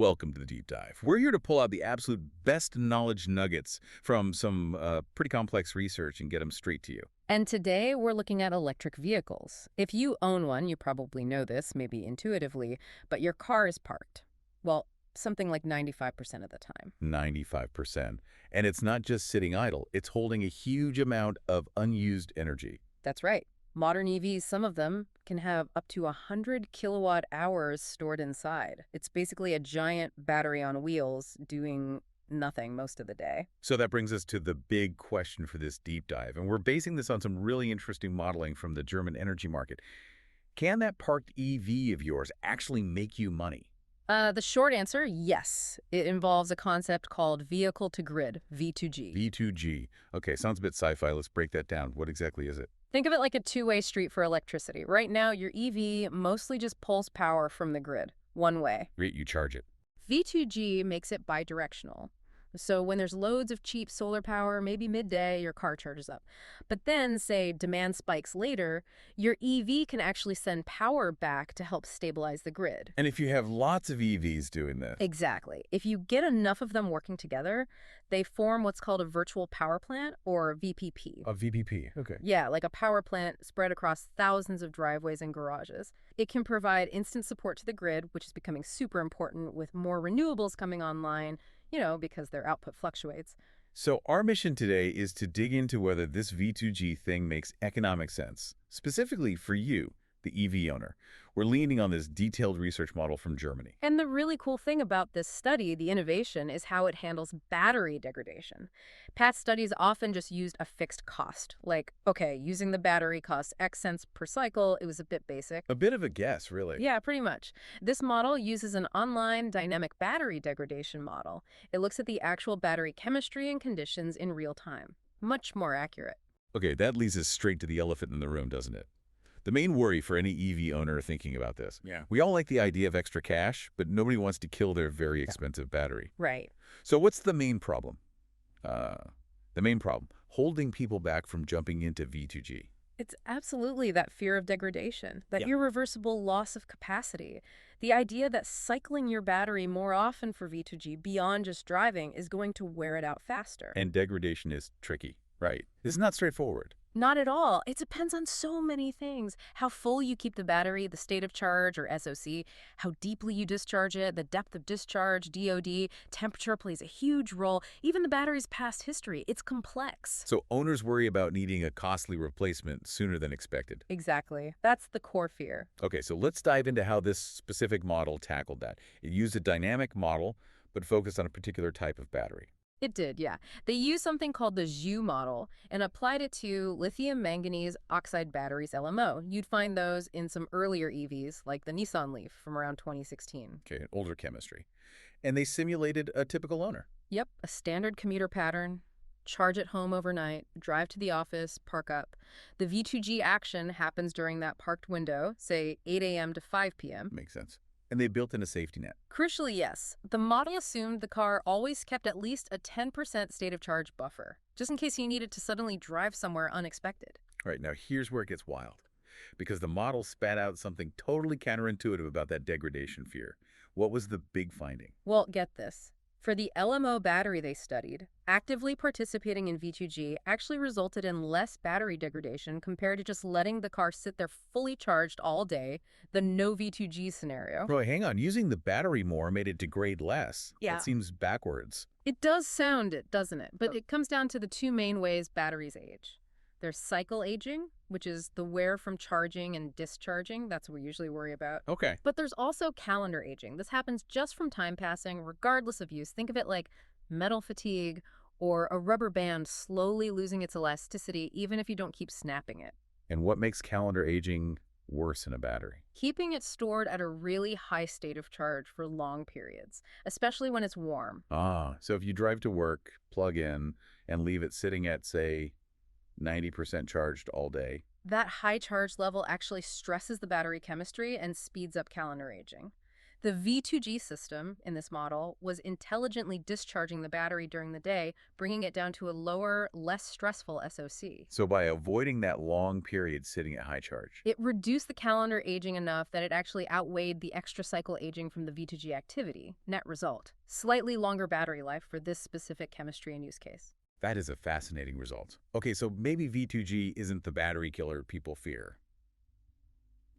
Welcome to the Deep Dive. We're here to pull out the absolute best knowledge nuggets from some pretty complex research and get them straight to you. And today we're looking at electric vehicles. If you own one, you probably know this, maybe intuitively, but your car is parked. Well, something like 95% of the time. 95%. And it's not just sitting idle, it's holding a huge amount of unused energy. That's right. Modern EVs, some of them, can have up to 100 kilowatt hours stored inside. It's basically a giant battery on wheels doing nothing most of the day. So that brings us to the big question for this deep dive. And we're basing this on some really interesting modeling from the German energy market. Can that parked EV of yours actually make you money? The short answer, yes. It involves a concept called vehicle-to-grid, V2G. V2G. Okay, sounds a bit sci-fi. Let's break that down. What exactly is it? Think of it like a two-way street for electricity. Right now, your EV mostly just pulls power from the grid, one way. Great, you charge it. V2G makes it bidirectional. So when there's loads of cheap solar power, maybe midday, your car charges up. But then, say, demand spikes later, your EV can actually send power back to help stabilize the grid. And if you have lots of EVs doing this, Exactly. If you get enough of them working together, they form what's called a virtual power plant, or VPP. a VPP, okay. Yeah, like a power plant spread across thousands of driveways and garages. It can provide instant support to the grid, which is becoming super important with more renewables coming online, because their output fluctuates. So our mission today is to dig into whether this V2G thing makes economic sense, specifically for you, the EV owner. We're leaning on this detailed research model from Germany. And the really cool thing about this study, the innovation, is how it handles battery degradation. Past studies often just used a fixed cost. Like, okay, using the battery costs X cents per cycle. It was a bit basic. A bit of a guess, really. Yeah, pretty much. This model uses an online dynamic battery degradation model. It looks at the actual battery chemistry and conditions in real time. Much more accurate. Okay, that leads us straight to the elephant in the room, doesn't it? The main worry for any EV owner thinking about this. Yeah. We all like the idea of extra cash, but nobody wants to kill their very expensive battery. Right. So what's the main problem? Holding people back from jumping into V2G. It's absolutely that fear of degradation, that irreversible loss of capacity. The idea that cycling your battery more often for V2G beyond just driving is going to wear it out faster. And degradation is tricky, right? It's not straightforward. Not at all. It depends on so many things. How full you keep the battery, the state of charge, or SOC, how deeply you discharge it, the depth of discharge, DOD, temperature plays a huge role, even the battery's past history. It's complex. So owners worry about needing a costly replacement sooner than expected. Exactly. That's the core fear. Okay, so let's dive into how this specific model tackled that. It used a dynamic model, but focused on a particular type of battery. It did, yeah. They used something called the Zhu model and applied it to lithium manganese oxide batteries, LMO. You'd find those in some earlier EVs, like the Nissan Leaf from around 2016. Okay, an older chemistry. And they simulated a typical owner. Yep, a standard commuter pattern. Charge at home overnight, drive to the office, park up. The V2G action happens during that parked window, say 8 a.m. to 5 p.m. Makes sense. And they built in a safety net. Crucially, yes. The model assumed the car always kept at least a 10% state of charge buffer, just in case you needed to suddenly drive somewhere unexpected. All right, now here's where it gets wild. Because the model spat out something totally counterintuitive about that degradation fear. What was the big finding? Well, get this. For the LMO battery they studied, actively participating in V2G actually resulted in less battery degradation compared to just letting the car sit there fully charged all day, the no V2G scenario. Bro, hang on. Using the battery more made it degrade less. Yeah. That seems backwards. It does sound it, doesn't it? But it comes down to the two main ways batteries age. There's cycle aging, which is the wear from charging and discharging. That's what we usually worry about. Okay. But there's also calendar aging. This happens just from time passing, regardless of use. Think of it like metal fatigue or a rubber band slowly losing its elasticity, even if you don't keep snapping it. And what makes calendar aging worse in a battery? Keeping it stored at a really high state of charge for long periods, especially when it's warm. So if you drive to work, plug in, and leave it sitting at, say, 90% charged all day. That high charge level actually stresses the battery chemistry and speeds up calendar aging. The V2G system in this model was intelligently discharging the battery during the day, bringing it down to a lower, less stressful SOC. So by avoiding that long period sitting at high charge. It reduced the calendar aging enough that it actually outweighed the extra cycle aging from the V2G activity. Net result, slightly longer battery life for this specific chemistry and use case. That is a fascinating result. Okay, so maybe V2G isn't the battery killer people fear.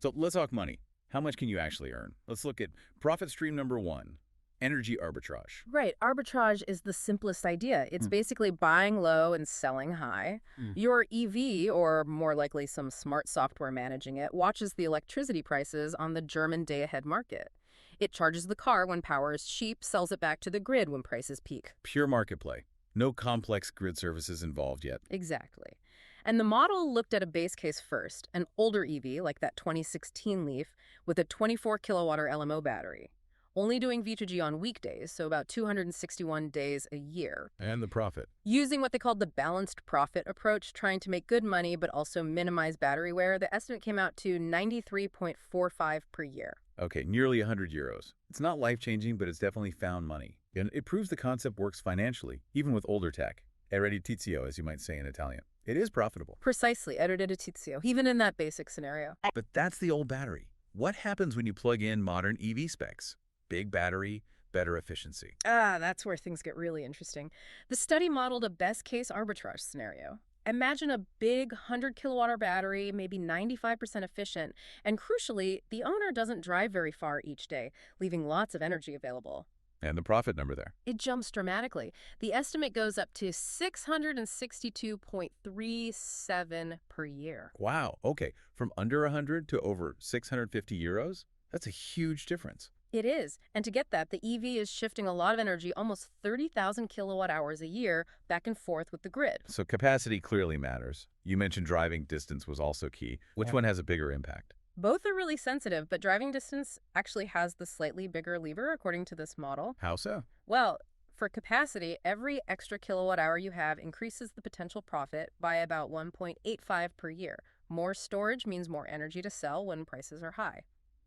So let's talk money. How much can you actually earn? Let's look at profit stream number 1, energy arbitrage. Right. Arbitrage is the simplest idea. It's basically buying low and selling high. Your EV, or more likely some smart software managing it, watches the electricity prices on the German day-ahead market. It charges the car when power is cheap, sells it back to the grid when prices peak. Pure market play. No complex grid services involved yet. Exactly. And the model looked at a base case first, an older EV, like that 2016 Leaf, with a 24 kilowatt-hour LMO battery, only doing V2G on weekdays, so about 261 days a year. And the profit. Using what they called the balanced profit approach, trying to make good money but also minimize battery wear, the estimate came out to 93.45 per year. Okay, nearly 100 euros. It's not life-changing, but it's definitely found money. And it proves the concept works financially, even with older tech. È redditizio, as you might say in Italian. It is profitable. Precisely, è redditizio, even in that basic scenario. But that's the old battery. What happens when you plug in modern EV specs? Big battery, better efficiency. That's where things get really interesting. The study modeled a best-case arbitrage scenario. Imagine a big 100 kilowatt-hour battery, maybe 95% efficient, and crucially, the owner doesn't drive very far each day, leaving lots of energy available. And the profit number there. It jumps dramatically. The estimate goes up to 662.37 per year. Wow, okay. From under 100 to over 650 euros? That's a huge difference. It is. And to get that, the EV is shifting a lot of energy, almost 30,000 kilowatt hours a year, back and forth with the grid. So capacity clearly matters. You mentioned driving distance was also key. Which one has a bigger impact? Both are really sensitive, but driving distance actually has the slightly bigger lever, according to this model. How so? Well, for capacity, every extra kilowatt hour you have increases the potential profit by about 1.85 per year. More storage means more energy to sell when prices are high.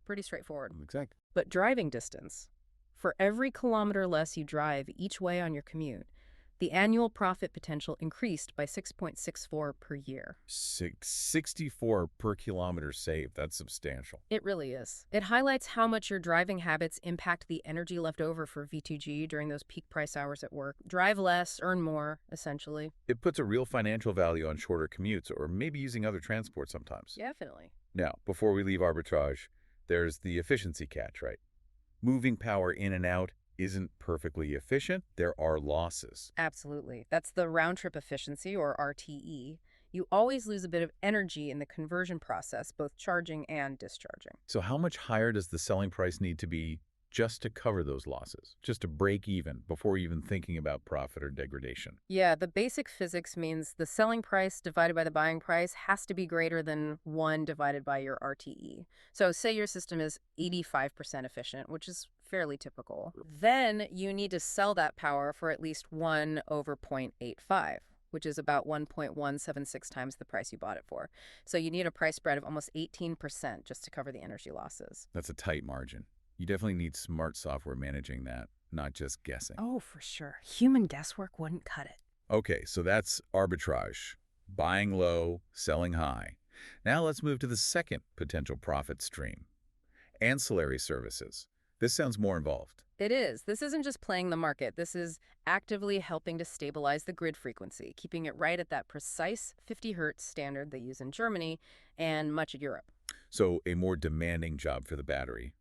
Pretty straightforward. Exactly. But driving distance. For every kilometer less you drive each way on your commute, the annual profit potential increased by 6.64 per year. 64 per kilometer saved. That's substantial. It really is. It highlights how much your driving habits impact the energy left over for V2G during those peak price hours at work. Drive less, earn more, essentially. It puts a real financial value on shorter commutes or maybe using other transport sometimes. Definitely. Now, before we leave arbitrage, there's the efficiency catch, right? Moving power in and out isn't perfectly efficient. There are losses. Absolutely. That's the round-trip efficiency, or RTE. You always lose a bit of energy in the conversion process, both charging and discharging. So how much higher does the selling price need to be just to cover those losses, just to break even before even thinking about profit or degradation? Yeah, the basic physics means the selling price divided by the buying price has to be greater than 1 divided by your RTE. So say your system is 85% efficient, which is fairly typical. Then you need to sell that power for at least 1 over 0.85, which is about 1.176 times the price you bought it for. So you need a price spread of almost 18% just to cover the energy losses. That's a tight margin. You definitely need smart software managing that, not just guessing. Oh, for sure. Human guesswork wouldn't cut it. Okay, so that's arbitrage. Buying low, selling high. Now let's move to the second potential profit stream. Ancillary services. This sounds more involved. It is. This isn't just playing the market. This is actively helping to stabilize the grid frequency, keeping it right at that precise 50 hertz standard they use in Germany and much of Europe. So a more demanding job for the battery.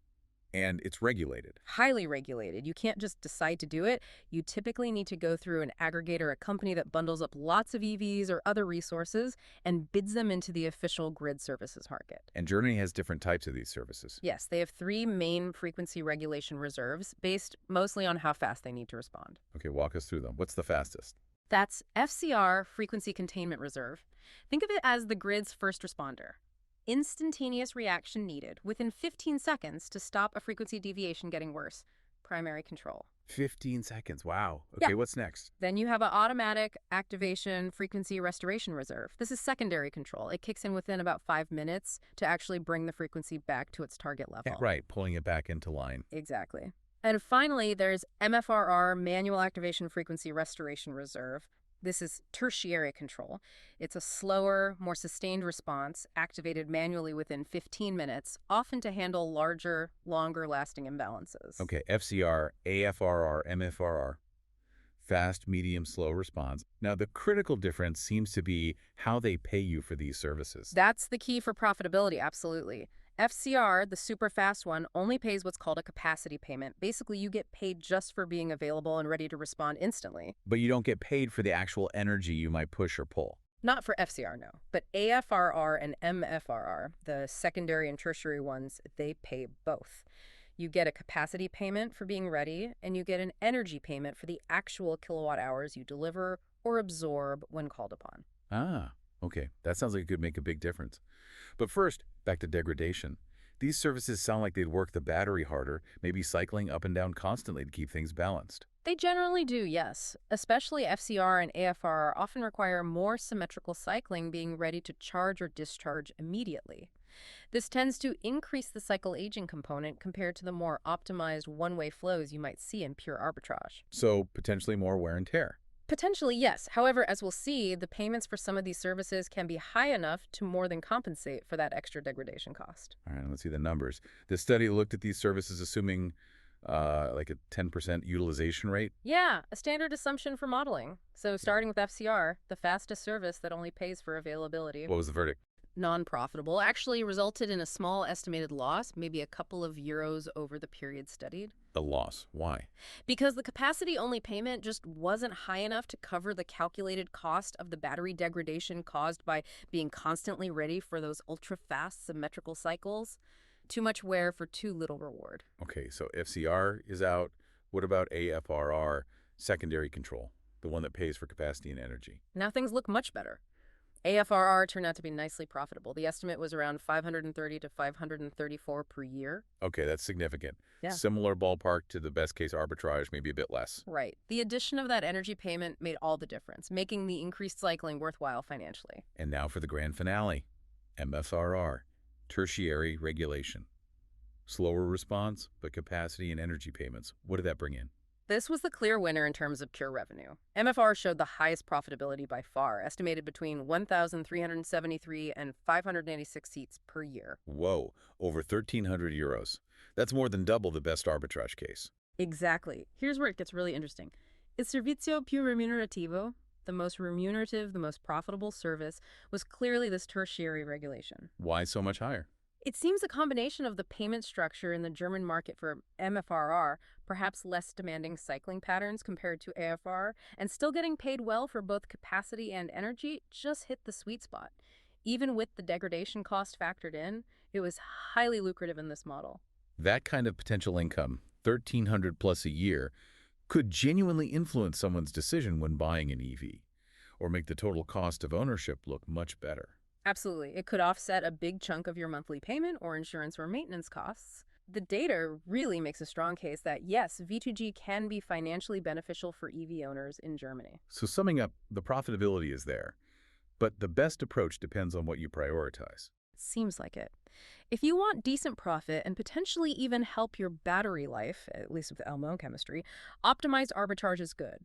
And it's regulated. Highly regulated. You can't just decide to do it. You typically need to go through an aggregator, a company that bundles up lots of EVs or other resources and bids them into the official grid services market. And Germany has different types of these services. Yes, they have 3 main frequency regulation reserves based mostly on how fast they need to respond. Okay, walk us through them. What's the fastest? That's FCR, Frequency Containment Reserve. Think of it as the grid's first responder. Instantaneous reaction needed within 15 seconds to stop a frequency deviation getting worse. Primary control. 15 seconds. Wow. Yeah. Okay, what's next? Then you have an automatic activation frequency restoration reserve. This is secondary control. It kicks in within about 5 minutes to actually bring the frequency back to its target Yeah, level. right, pulling it back into line. Exactly. And finally, there's MFRR, Manual Activation Frequency Restoration Reserve. This is tertiary control. It's a slower, more sustained response, activated manually within 15 minutes, often to handle larger, longer-lasting imbalances. Okay, FCR, AFRR, MFRR. Fast, medium, slow response. Now, the critical difference seems to be how they pay you for these services. That's the key for profitability, absolutely. FCR, the super fast one, only pays what's called a capacity payment. Basically, you get paid just for being available and ready to respond instantly. But you don't get paid for the actual energy you might push or pull. Not for FCR, no. But AFRR and MFRR, the secondary and tertiary ones, they pay both. You get a capacity payment for being ready, and you get an energy payment for the actual kilowatt hours you deliver or absorb when called upon. Ah, okay. That sounds like it could make a big difference. But first, back to degradation. These services sound like they'd work the battery harder, maybe cycling up and down constantly to keep things balanced. They generally do, yes. Especially FCR and AFR often require more symmetrical cycling, being ready to charge or discharge immediately. This tends to increase the cycle aging component compared to the more optimized one-way flows you might see in pure arbitrage. So, potentially more wear and tear. Potentially, yes. However, as we'll see, the payments for some of these services can be high enough to more than compensate for that extra degradation cost. All right, let's see the numbers. This study looked at these services assuming like a 10% utilization rate. Yeah, a standard assumption for modeling. So starting with FCR, the fastest service that only pays for availability, What was the verdict? non-profitable, actually resulted in a small estimated loss, maybe a couple of euros over the period studied. A loss. Why? Because the capacity-only payment just wasn't high enough to cover the calculated cost of the battery degradation caused by being constantly ready for those ultra-fast symmetrical cycles. Too much wear for too little reward. Okay, so FCR is out. What about AFRR, secondary control, the one that pays for capacity and energy? Now things look much better. AFRR turned out to be nicely profitable. The estimate was around 530 to 534 per year. Okay, that's significant. Yeah. Similar ballpark to the best case arbitrage, maybe a bit less. Right. The addition of that energy payment made all the difference, making the increased cycling worthwhile financially. And now for the grand finale, MFRR, tertiary regulation. Slower response, but capacity and energy payments. What did that bring in? This was the clear winner in terms of pure revenue. MFR showed the highest profitability by far, estimated between 1,373 and 586 seats per year. Whoa, over 1,300 euros. That's more than double the best arbitrage case. Exactly. Here's where it gets really interesting. Il servizio più remunerativo, the most remunerative, the most profitable service, was clearly this tertiary regulation. Why so much higher? It seems a combination of the payment structure in the German market for MFRR, perhaps less demanding cycling patterns compared to AFR, and still getting paid well for both capacity and energy just hit the sweet spot. Even with the degradation cost factored in, it was highly lucrative in this model. That kind of potential income, 1,300 plus a year, could genuinely influence someone's decision when buying an EV, or make the total cost of ownership look much better. Absolutely. It could offset a big chunk of your monthly payment or insurance or maintenance costs. The data really makes a strong case that, yes, V2G can be financially beneficial for EV owners in Germany. So summing up, the profitability is there, but the best approach depends on what you prioritize. Seems like it. If you want decent profit and potentially even help your battery life, at least with LMO chemistry, optimized arbitrage is good.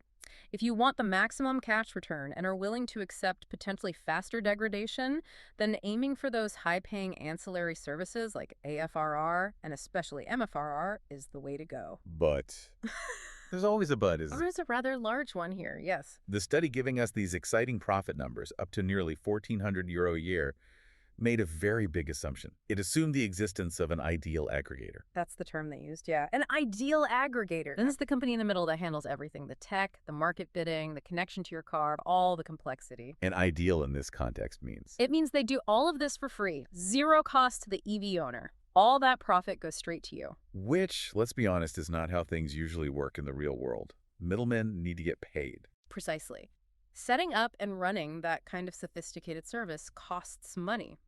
If you want the maximum cash return and are willing to accept potentially faster degradation, then aiming for those high-paying ancillary services like AFRR and especially MFRR is the way to go. But there's always a but, isn't there? There's a rather large one here, yes. The study giving us these exciting profit numbers, up to nearly 1,400 euro a year, made a very big assumption. It assumed the existence of an ideal aggregator. That's the term they used, yeah. An ideal aggregator. This is the company in the middle that handles everything. The tech, the market bidding, the connection to your car, all the complexity. And ideal in this context means? It means they do all of this for free. Zero cost to the EV owner. All that profit goes straight to you. Which, let's be honest, is not how things usually work in the real world. Middlemen need to get paid. Precisely. Setting up and running that kind of sophisticated service costs money.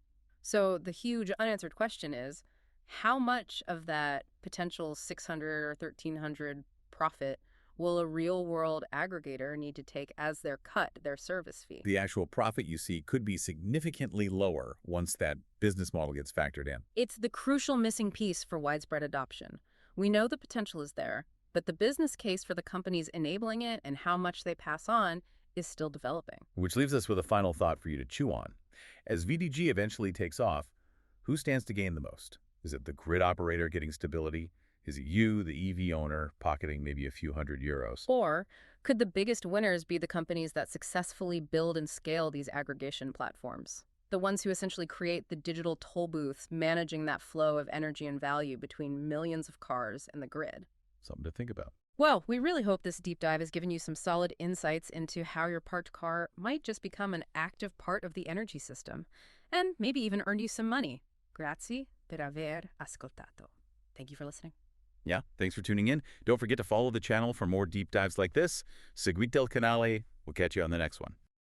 So the huge unanswered question is, how much of that potential 600 or 1,300 profit will a real-world aggregator need to take as their cut, their service fee? The actual profit you see could be significantly lower once that business model gets factored in. It's the crucial missing piece for widespread adoption. We know the potential is there, but the business case for the companies enabling it and how much they pass on is still developing. Which leaves us with a final thought for you to chew on. As VDG eventually takes off, who stands to gain the most? Is it the grid operator getting stability? Is it you, the EV owner, pocketing maybe a few €100? Or could the biggest winners be the companies that successfully build and scale these aggregation platforms? The ones who essentially create the digital toll booths managing that flow of energy and value between millions of cars and the grid. Something to think about. Well, we really hope this deep dive has given you some solid insights into how your parked car might just become an active part of the energy system, and maybe even earn you some money. Grazie per aver ascoltato. Thank you for listening. Yeah, thanks for tuning in. Don't forget to follow the channel for more deep dives like this. Seguite el canale. We'll catch you on the next one.